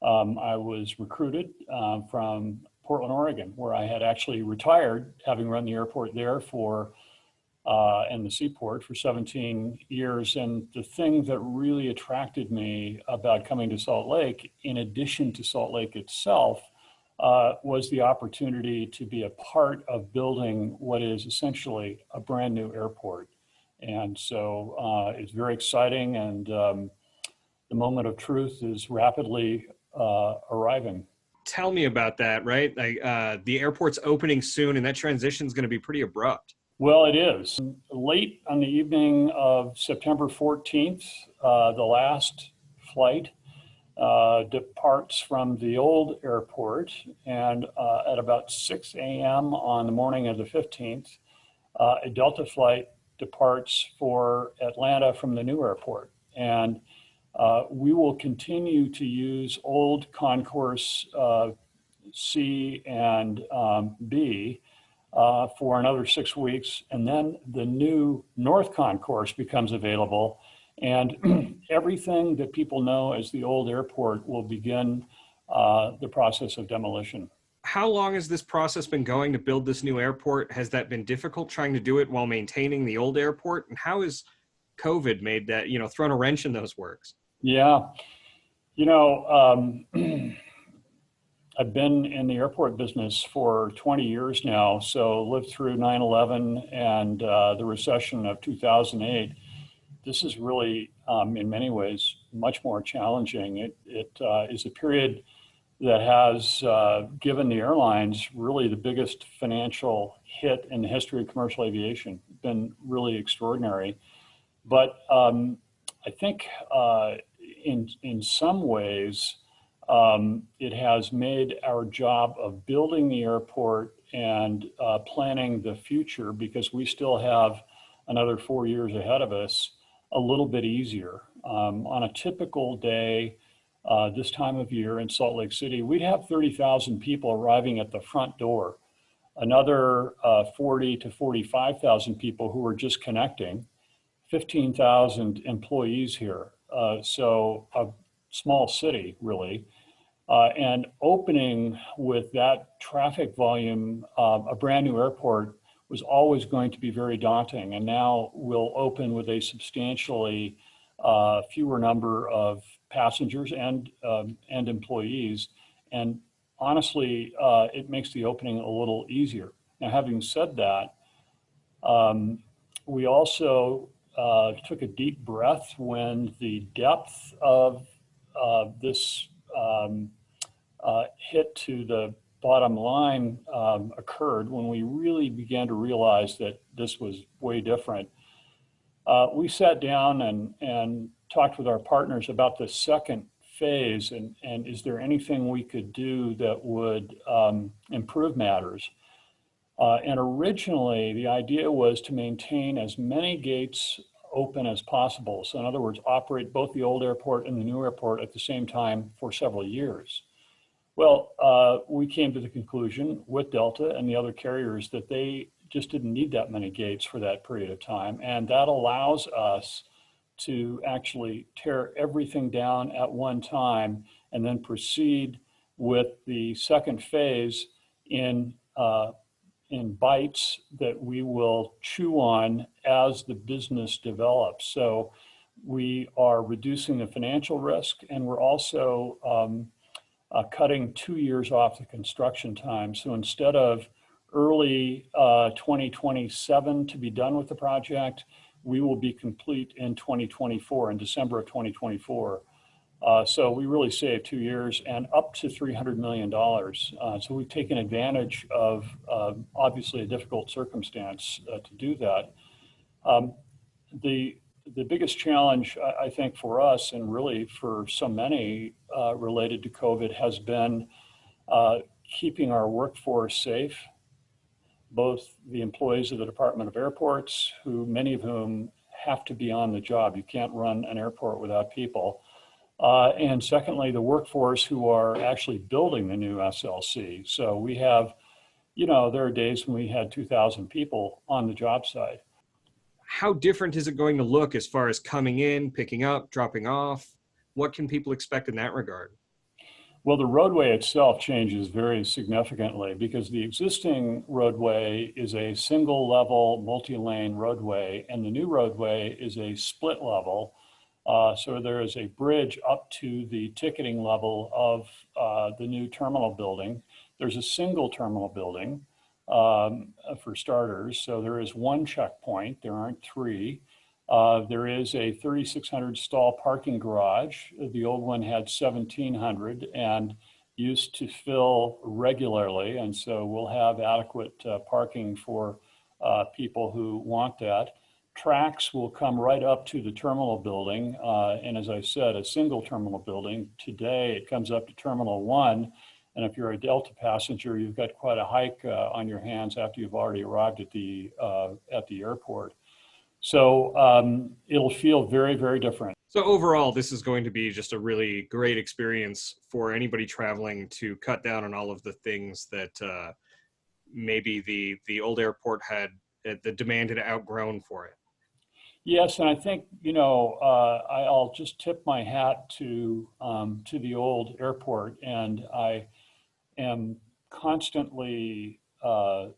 I was recruited from Portland, Oregon, where I had actually retired, having run the airport there for and the seaport for 17 years. And the thing that really attracted me about coming to Salt Lake, in addition to Salt Lake itself, was the opportunity to be a part of building what is essentially a brand new airport. And so it's very exciting, and the moment of truth is rapidly arriving. Tell me about that, right? Like the airport's opening soon, and that transition is going to be pretty abrupt. Well, it is. Late on the evening of September 14th, the last flight departs from the old airport, and at about 6 a.m. on the morning of the 15th, a Delta flight departs for Atlanta from the new airport. And we will continue to use old concourse C and B for another 6 weeks, and then the new North Concourse becomes available, and everything that people know as the old airport will begin the process of demolition. How long has this process been going to build this new airport? Has that been difficult trying to do it while maintaining the old airport? And how has COVID made that, thrown a wrench in those works? Yeah, I've been in the airport business for 20 years now, so lived through 9/11 and the recession of 2008. This is really, in many ways, much more challenging. It is a period that has given the airlines really the biggest financial hit in the history of commercial aviation. Been really extraordinary. But I think in some ways, it has made our job of building the airport and planning the future, because we still have another 4 years ahead of us, a little bit easier. On a typical day, this time of year in Salt Lake City, we'd have 30,000 people arriving at the front door, another 40 to 45,000 people who are just connecting, 15,000 employees here. So a small city, really. And opening with that traffic volume, a brand new airport was always going to be very daunting. And now we'll open with a substantially fewer number of passengers and employees. And honestly, it makes the opening a little easier. Now, having said that, we also took a deep breath when the depth of this hit to the bottom line occurred, when we really began to realize that this was way different. We sat down and talked with our partners about the second phase, and is there anything we could do that would improve matters? And originally, the idea was to maintain as many gates open as possible. So in other words, operate both the old airport and the new airport at the same time for several years. Well, we came to the conclusion with Delta and the other carriers that they just didn't need that many gates for that period of time. And that allows us to actually tear everything down at one time and then proceed with the second phase in bites that we will chew on as the business develops. So we are reducing the financial risk, and we're also cutting 2 years off the construction time. So instead of early 2027 to be done with the project, we will be complete in 2024, in December of 2024. So we really saved 2 years and up to $300 million. So we've taken advantage of obviously a difficult circumstance to do that. The biggest challenge, I think, for us, and really for so many related to COVID, has been keeping our workforce safe, both the employees of the Department of Airports, who many of whom have to be on the job. You can't run an airport without people. And secondly, the workforce who are actually building the new SLC. So we have, there are days when we had 2,000 people on the job site. How different is it going to look as far as coming in, picking up, dropping off? What can people expect in that regard? Well, the roadway itself changes very significantly because the existing roadway is a single level multi-lane roadway, and the new roadway is a split level. So there is a bridge up to the ticketing level of the new terminal building. There's a single terminal building for starters. So there is one checkpoint, there aren't three. There is a 3,600 stall parking garage. The old one had 1,700 and used to fill regularly. And so we'll have adequate parking for people who want that. Tracks will come right up to the terminal building. And as I said, a single terminal building. Today it comes up to Terminal 1. And if you're a Delta passenger, you've got quite a hike on your hands after you've already arrived at the airport. So it'll feel very, very different. So overall, this is going to be just a really great experience for anybody traveling to cut down on all of the things that maybe the old airport had, the demand had outgrown for it. Yes, and I think, I'll just tip my hat to the old airport, and I am constantly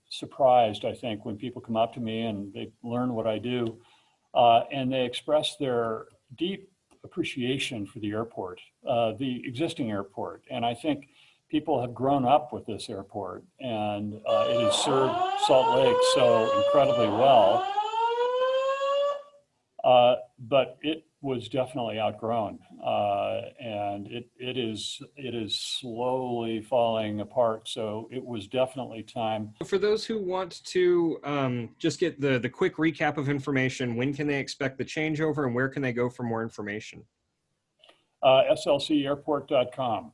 surprised, I think, when people come up to me and they learn what I do, and they express their deep appreciation for the airport, the existing airport. And I think people have grown up with this airport, and it has served Salt Lake so incredibly well. But it was definitely outgrown, and it is slowly falling apart. So it was definitely time. For those who want to just get the quick recap of information, when can they expect the changeover, and where can they go for more information? SLCairport.com.